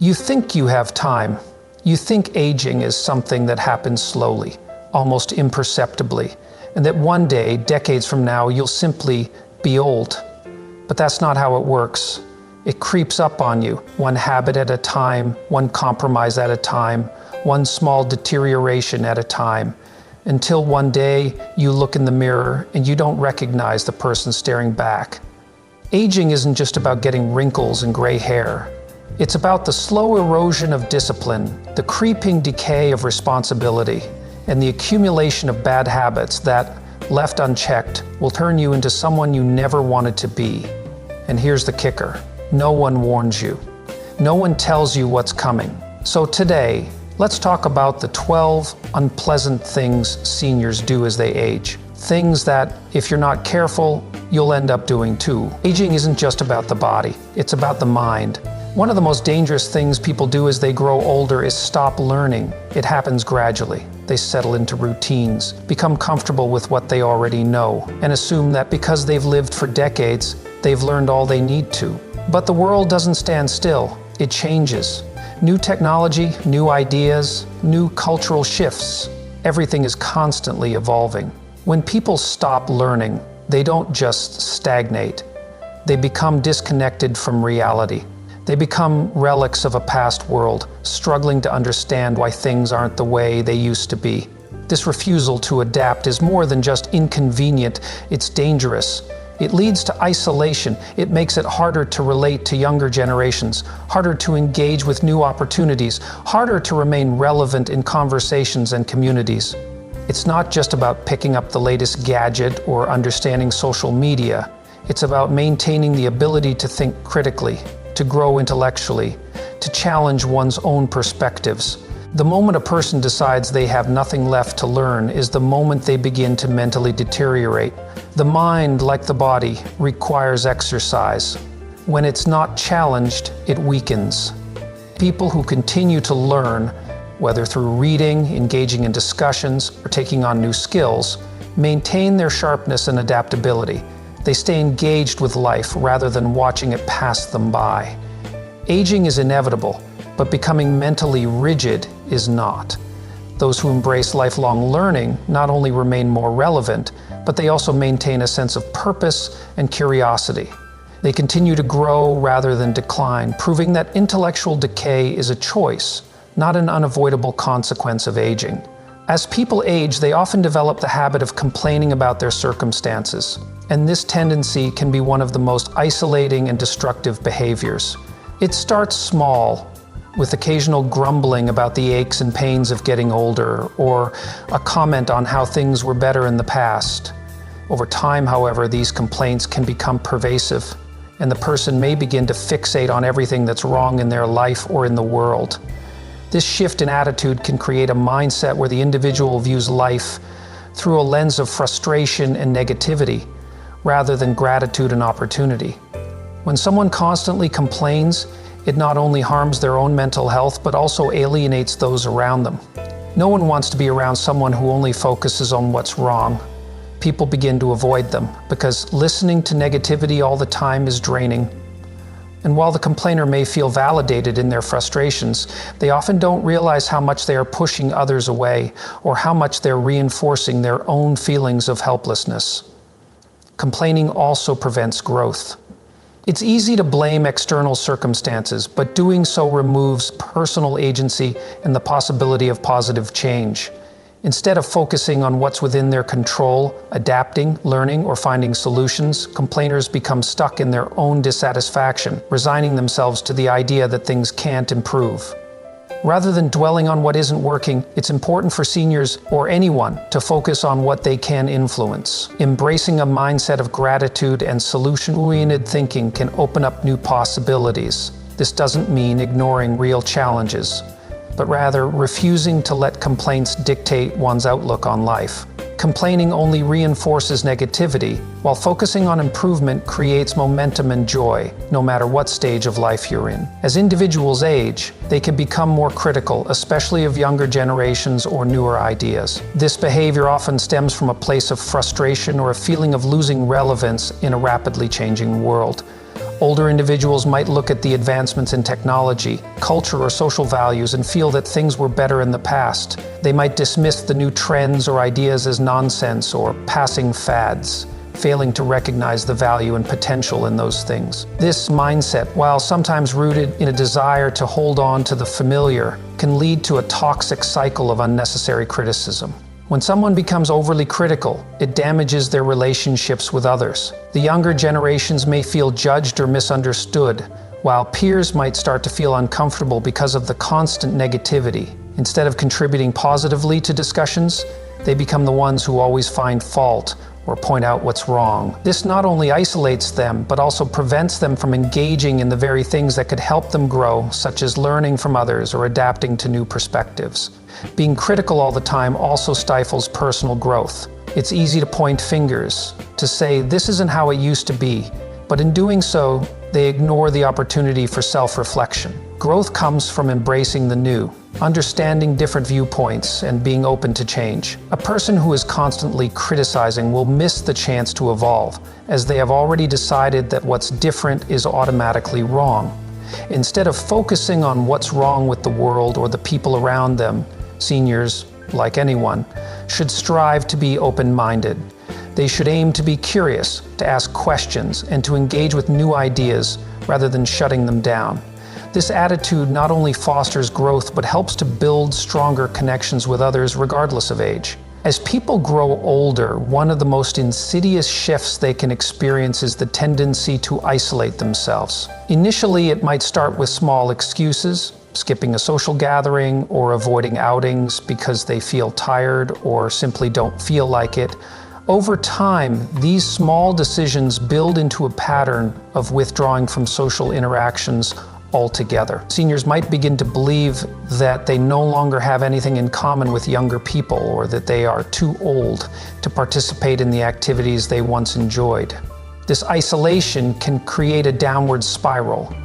You think you have time. You think aging is something that happens slowly, almost imperceptibly, and that one day, decades from now, you'll simply be old. But that's not how it works. It creeps up on you, one habit at a time, one compromise at a time, one small deterioration at a time, until one day you look in the mirror and you don't recognize the person staring back. Aging isn't just about getting wrinkles and gray hair. It's about the slow erosion of discipline, the creeping decay of responsibility, and the accumulation of bad habits that, left unchecked, will turn you into someone you never wanted to be. And here's the kicker: no one warns you. No one tells you what's coming. So today, let's talk about the 12 unpleasant things seniors do as they age. Things that, if you're not careful, you'll end up doing too. Aging isn't just about the body, it's about the mind. One of the most dangerous things people do as they grow older is stop learning. It happens gradually. They settle into routines, become comfortable with what they already know, and assume that because they've lived for decades, they've learned all they need to. But the world doesn't stand still. It changes. New technology, new ideas, new cultural shifts. Everything is constantly evolving. When people stop learning, they don't just stagnate. They become disconnected from reality. They become relics of a past world, struggling to understand why things aren't the way they used to be. This refusal to adapt is more than just inconvenient, it's dangerous. It leads to isolation. It makes it harder to relate to younger generations, harder to engage with new opportunities, harder to remain relevant in conversations and communities. It's not just about picking up the latest gadget or understanding social media. It's about maintaining the ability to think critically, to grow intellectually, to challenge one's own perspectives. The moment a person decides they have nothing left to learn is the moment they begin to mentally deteriorate. The mind, like the body, requires exercise. When it's not challenged, it weakens. People who continue to learn, whether through reading, engaging in discussions, or taking on new skills, maintain their sharpness and adaptability. They stay engaged with life rather than watching it pass them by. Aging is inevitable, but becoming mentally rigid is not. Those who embrace lifelong learning not only remain more relevant, but they also maintain a sense of purpose and curiosity. They continue to grow rather than decline, proving that intellectual decay is a choice, not an unavoidable consequence of aging. As people age, they often develop the habit of complaining about their circumstances, and this tendency can be one of the most isolating and destructive behaviors. It starts small, with occasional grumbling about the aches and pains of getting older, or a comment on how things were better in the past. Over time, however, these complaints can become pervasive, and the person may begin to fixate on everything that's wrong in their life or in the world. This shift in attitude can create a mindset where the individual views life through a lens of frustration and negativity, rather than gratitude and opportunity. When someone constantly complains, it not only harms their own mental health, but also alienates those around them. No one wants to be around someone who only focuses on what's wrong. People begin to avoid them, because listening to negativity all the time is draining. And while the complainer may feel validated in their frustrations, they often don't realize how much they are pushing others away, or how much they're reinforcing their own feelings of helplessness. Complaining also prevents growth. It's easy to blame external circumstances, but doing so removes personal agency and the possibility of positive change. Instead of focusing on what's within their control, adapting, learning, or finding solutions, complainers become stuck in their own dissatisfaction, resigning themselves to the idea that things can't improve. Rather than dwelling on what isn't working, it's important for seniors or anyone to focus on what they can influence. Embracing a mindset of gratitude and solution-oriented thinking can open up new possibilities. This doesn't mean ignoring real challenges, but rather refusing to let complaints dictate one's outlook on life. Complaining only reinforces negativity, while focusing on improvement creates momentum and joy, no matter what stage of life you're in. As individuals age, they can become more critical, especially of younger generations or newer ideas. This behavior often stems from a place of frustration or a feeling of losing relevance in a rapidly changing world. Older individuals might look at the advancements in technology, culture, or social values and feel that things were better in the past. They might dismiss the new trends or ideas as nonsense or passing fads, failing to recognize the value and potential in those things. This mindset, while sometimes rooted in a desire to hold on to the familiar, can lead to a toxic cycle of unnecessary criticism. When someone becomes overly critical, it damages their relationships with others. The younger generations may feel judged or misunderstood, while peers might start to feel uncomfortable because of the constant negativity. Instead of contributing positively to discussions, they become the ones who always find fault or point out what's wrong. This not only isolates them, but also prevents them from engaging in the very things that could help them grow, such as learning from others or adapting to new perspectives. Being critical all the time also stifles personal growth. It's easy to point fingers, to say this isn't how it used to be, but in doing so, they ignore the opportunity for self-reflection. Growth comes from embracing the new, understanding different viewpoints, and being open to change. A person who is constantly criticizing will miss the chance to evolve, as they have already decided that what's different is automatically wrong. Instead of focusing on what's wrong with the world or the people around them, seniors, like anyone, should strive to be open-minded. They should aim to be curious, to ask questions, and to engage with new ideas rather than shutting them down. This attitude not only fosters growth, but helps to build stronger connections with others regardless of age. As people grow older, one of the most insidious shifts they can experience is the tendency to isolate themselves. Initially, it might start with small excuses, skipping a social gathering or avoiding outings because they feel tired or simply don't feel like it. Over time, these small decisions build into a pattern of withdrawing from social interactions altogether. Seniors might begin to believe that they no longer have anything in common with younger people, or that they are too old to participate in the activities they once enjoyed. This isolation can create a downward spiral.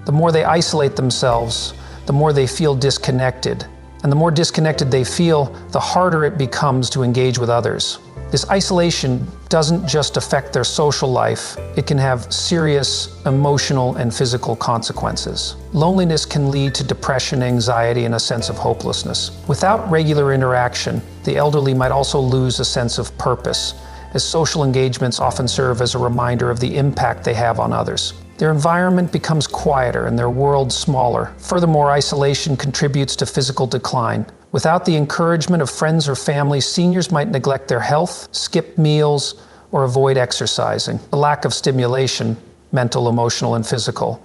The more they isolate themselves, the more they feel disconnected. And the more disconnected they feel, the harder it becomes to engage with others. This isolation doesn't just affect their social life, it can have serious emotional and physical consequences. Loneliness can lead to depression, anxiety, and a sense of hopelessness. Without regular interaction, the elderly might also lose a sense of purpose, as social engagements often serve as a reminder of the impact they have on others. Their environment becomes quieter and their world smaller. Furthermore, isolation contributes to physical decline. Without the encouragement of friends or family, seniors might neglect their health, skip meals, or avoid exercising. The lack of stimulation, mental, emotional, and physical,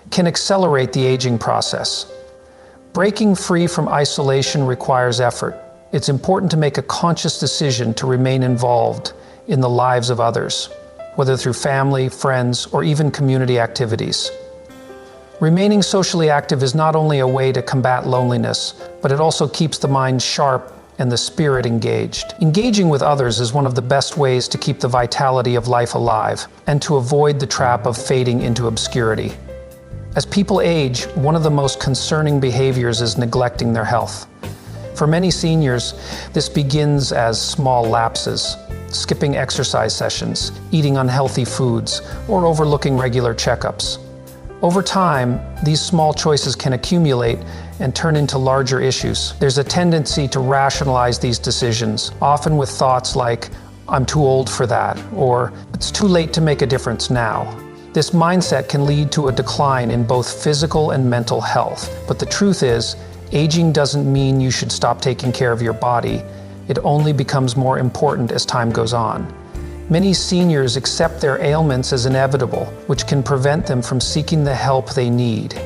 can accelerate the aging process. Breaking free from isolation requires effort. It's important to make a conscious decision to remain involved in the lives of others, whether through family, friends, or even community activities. Remaining socially active is not only a way to combat loneliness, but it also keeps the mind sharp and the spirit engaged. Engaging with others is one of the best ways to keep the vitality of life alive and to avoid the trap of fading into obscurity. As people age, one of the most concerning behaviors is neglecting their health. For many seniors, this begins as small lapses, skipping exercise sessions, eating unhealthy foods, or overlooking regular checkups. Over time, these small choices can accumulate and turn into larger issues. There's a tendency to rationalize these decisions, often with thoughts like, "I'm too old for that," or "It's too late to make a difference now." This mindset can lead to a decline in both physical and mental health. But the truth is, aging doesn't mean you should stop taking care of your body. It only becomes more important as time goes on. Many seniors accept their ailments as inevitable, which can prevent them from seeking the help they need.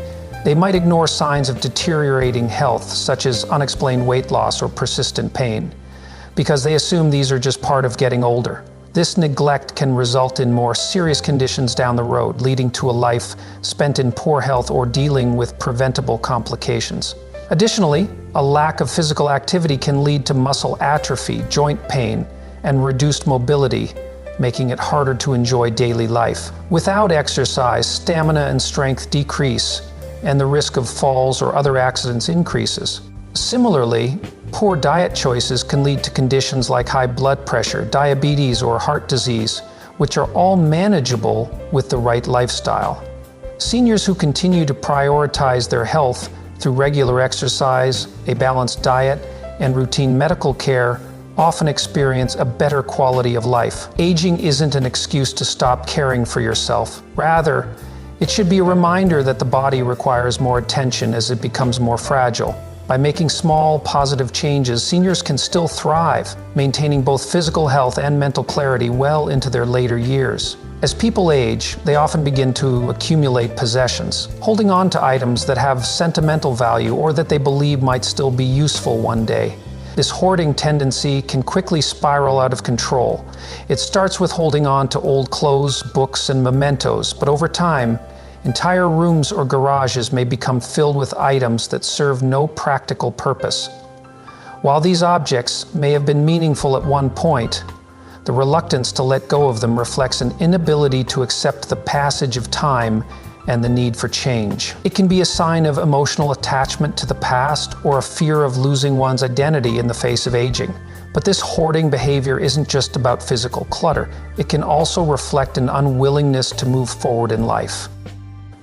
They might ignore signs of deteriorating health, such as unexplained weight loss or persistent pain, because they assume these are just part of getting older. This neglect can result in more serious conditions down the road, leading to a life spent in poor health or dealing with preventable complications. Additionally, a lack of physical activity can lead to muscle atrophy, joint pain, and reduced mobility, making it harder to enjoy daily life. Without exercise, stamina and strength decrease, and the risk of falls or other accidents increases. Similarly, poor diet choices can lead to conditions like high blood pressure, diabetes, or heart disease, which are all manageable with the right lifestyle. Seniors who continue to prioritize their health through regular exercise, a balanced diet, and routine medical care often experience a better quality of life. Aging isn't an excuse to stop caring for yourself. Rather, it should be a reminder that the body requires more attention as it becomes more fragile. By making small, positive changes, seniors can still thrive, maintaining both physical health and mental clarity well into their later years. As people age, they often begin to accumulate possessions, holding on to items that have sentimental value or that they believe might still be useful one day. This hoarding tendency can quickly spiral out of control. It starts with holding on to old clothes, books, and mementos, but over time, entire rooms or garages may become filled with items that serve no practical purpose. While these objects may have been meaningful at one point, the reluctance to let go of them reflects an inability to accept the passage of time and the need for change. It can be a sign of emotional attachment to the past or a fear of losing one's identity in the face of aging. But this hoarding behavior isn't just about physical clutter. It can also reflect an unwillingness to move forward in life.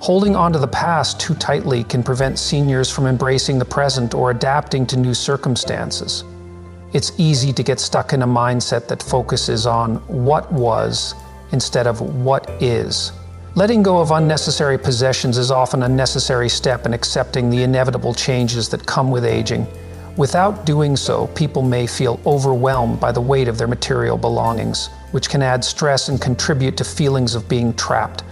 Holding onto the past too tightly can prevent seniors from embracing the present or adapting to new circumstances. It's easy to get stuck in a mindset that focuses on what was instead of what is. Letting go of unnecessary possessions is often a necessary step in accepting the inevitable changes that come with aging. Without doing so, people may feel overwhelmed by the weight of their material belongings, which can add stress and contribute to feelings of being trapped.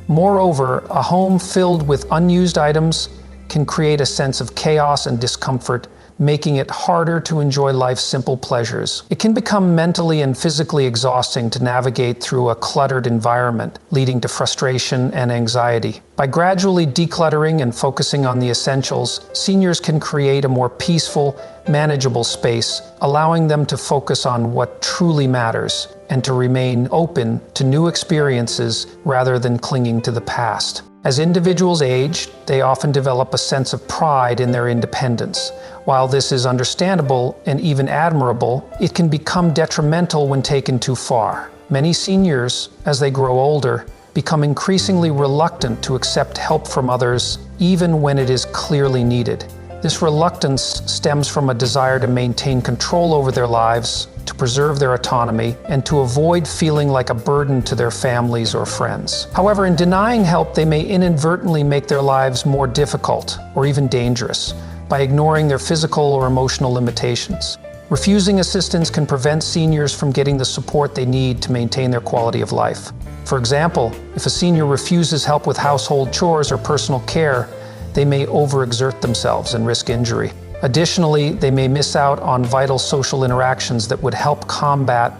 Moreover, a home filled with unused items can create a sense of chaos and discomfort, making it harder to enjoy life's simple pleasures. It can become mentally and physically exhausting to navigate through a cluttered environment, leading to frustration and anxiety. By gradually decluttering and focusing on the essentials, seniors can create a more peaceful, manageable space, allowing them to focus on what truly matters and to remain open to new experiences rather than clinging to the past. As individuals age, they often develop a sense of pride in their independence. While this is understandable and even admirable, it can become detrimental when taken too far. Many seniors, as they grow older, become increasingly reluctant to accept help from others, even when it is clearly needed. This reluctance stems from a desire to maintain control over their lives, to preserve their autonomy, and to avoid feeling like a burden to their families or friends. However, in denying help, they may inadvertently make their lives more difficult or even dangerous by ignoring their physical or emotional limitations. Refusing assistance can prevent seniors from getting the support they need to maintain their quality of life. For example, if a senior refuses help with household chores or personal care, they may overexert themselves and risk injury. Additionally, they may miss out on vital social interactions that would help combat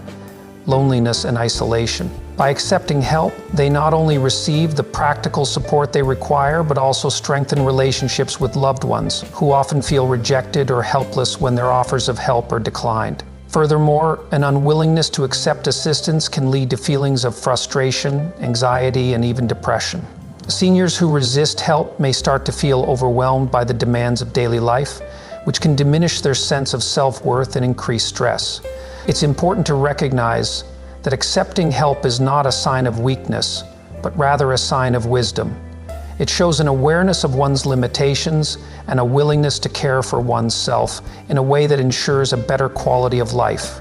loneliness and isolation. By accepting help, they not only receive the practical support they require, but also strengthen relationships with loved ones who often feel rejected or helpless when their offers of help are declined. Furthermore, an unwillingness to accept assistance can lead to feelings of frustration, anxiety, and even depression. Seniors who resist help may start to feel overwhelmed by the demands of daily life, which can diminish their sense of self-worth and increase stress. It's important to recognize that accepting help is not a sign of weakness, but rather a sign of wisdom. It shows an awareness of one's limitations and a willingness to care for oneself in a way that ensures a better quality of life.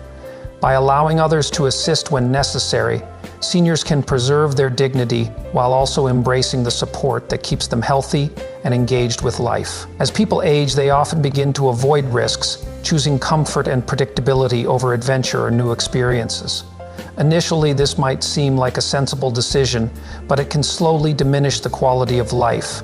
By allowing others to assist when necessary, seniors can preserve their dignity while also embracing the support that keeps them healthy and engaged with life. As people age, they often begin to avoid risks, choosing comfort and predictability over adventure or new experiences. Initially, this might seem like a sensible decision, but it can slowly diminish the quality of life.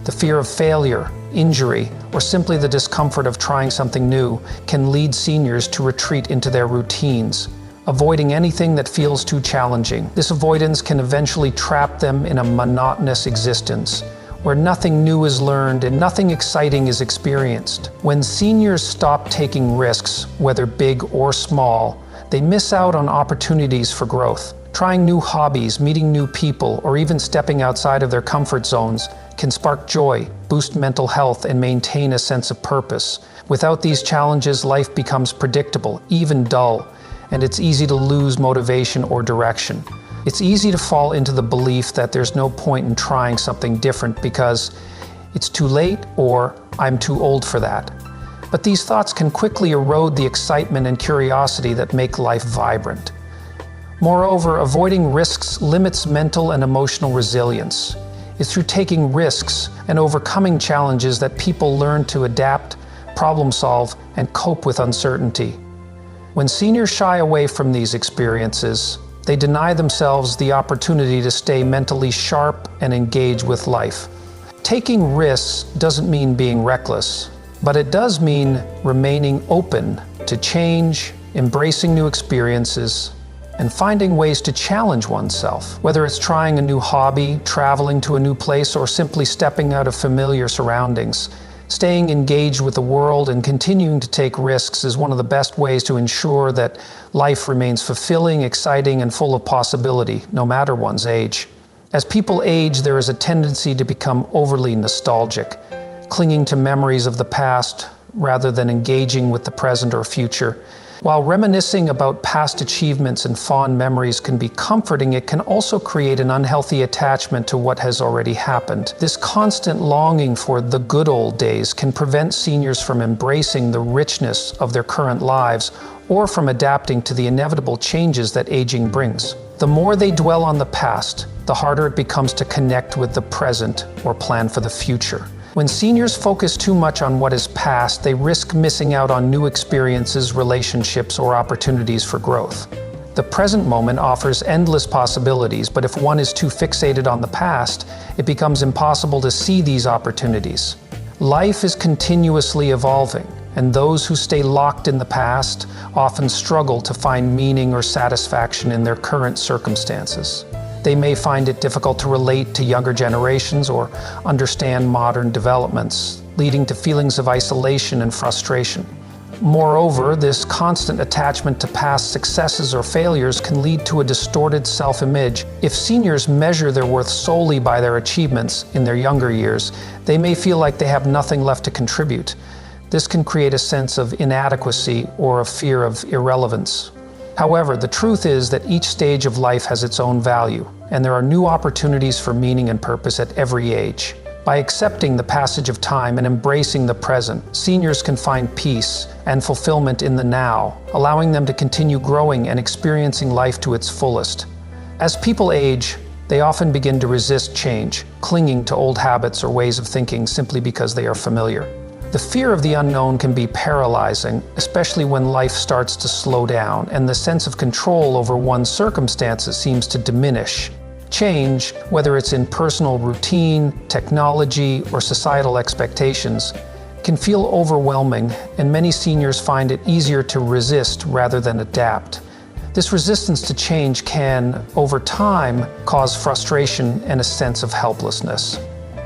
The fear of failure, injury, or simply the discomfort of trying something new can lead seniors to retreat into their routines, avoiding anything that feels too challenging. This avoidance can eventually trap them in a monotonous existence, where nothing new is learned and nothing exciting is experienced. When seniors stop taking risks, whether big or small, they miss out on opportunities for growth. Trying new hobbies, meeting new people, or even stepping outside of their comfort zones can spark joy, boost mental health, and maintain a sense of purpose. Without these challenges, life becomes predictable, even dull, and it's easy to lose motivation or direction. It's easy to fall into the belief that there's no point in trying something different because it's too late or I'm too old for that. But these thoughts can quickly erode the excitement and curiosity that make life vibrant. Moreover, avoiding risks limits mental and emotional resilience. It's through taking risks and overcoming challenges that people learn to adapt, problem solve, and cope with uncertainty. When seniors shy away from these experiences, they deny themselves the opportunity to stay mentally sharp and engage with life. Taking risks doesn't mean being reckless, but it does mean remaining open to change, embracing new experiences, and finding ways to challenge oneself, whether it's trying a new hobby, traveling to a new place, or simply stepping out of familiar surroundings. Staying engaged with the world and continuing to take risks is one of the best ways to ensure that life remains fulfilling, exciting, and full of possibility, no matter one's age. As people age, there is a tendency to become overly nostalgic, clinging to memories of the past rather than engaging with the present or future. While reminiscing about past achievements and fond memories can be comforting, it can also create an unhealthy attachment to what has already happened. This constant longing for the good old days can prevent seniors from embracing the richness of their current lives or from adapting to the inevitable changes that aging brings. The more they dwell on the past, the harder it becomes to connect with the present or plan for the future. When seniors focus too much on what is past, they risk missing out on new experiences, relationships, or opportunities for growth. The present moment offers endless possibilities, but if one is too fixated on the past, it becomes impossible to see these opportunities. Life is continuously evolving, and those who stay locked in the past often struggle to find meaning or satisfaction in their current circumstances. They may find it difficult to relate to younger generations or understand modern developments, leading to feelings of isolation and frustration. Moreover, this constant attachment to past successes or failures can lead to a distorted self-image. If seniors measure their worth solely by their achievements in their younger years, they may feel like they have nothing left to contribute. This can create a sense of inadequacy or a fear of irrelevance. However, the truth is that each stage of life has its own value, and there are new opportunities for meaning and purpose at every age. By accepting the passage of time and embracing the present, seniors can find peace and fulfillment in the now, allowing them to continue growing and experiencing life to its fullest. As people age, they often begin to resist change, clinging to old habits or ways of thinking simply because they are familiar. The fear of the unknown can be paralyzing, especially when life starts to slow down and the sense of control over one's circumstances seems to diminish. Change, whether it's in personal routine, technology, or societal expectations, can feel overwhelming, and many seniors find it easier to resist rather than adapt. This resistance to change can, over time, cause frustration and a sense of helplessness.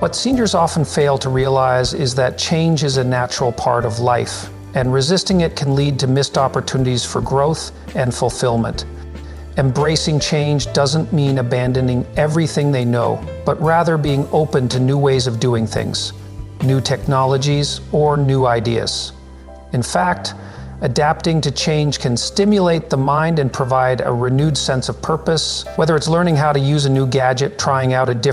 What seniors often fail to realize is that change is a natural part of life, and resisting it can lead to missed opportunities for growth and fulfillment. Embracing change doesn't mean abandoning everything they know, but rather being open to new ways of doing things, new technologies, or new ideas. In fact, adapting to change can stimulate the mind and provide a renewed sense of purpose, whether it's learning how to use a new gadget, trying out a different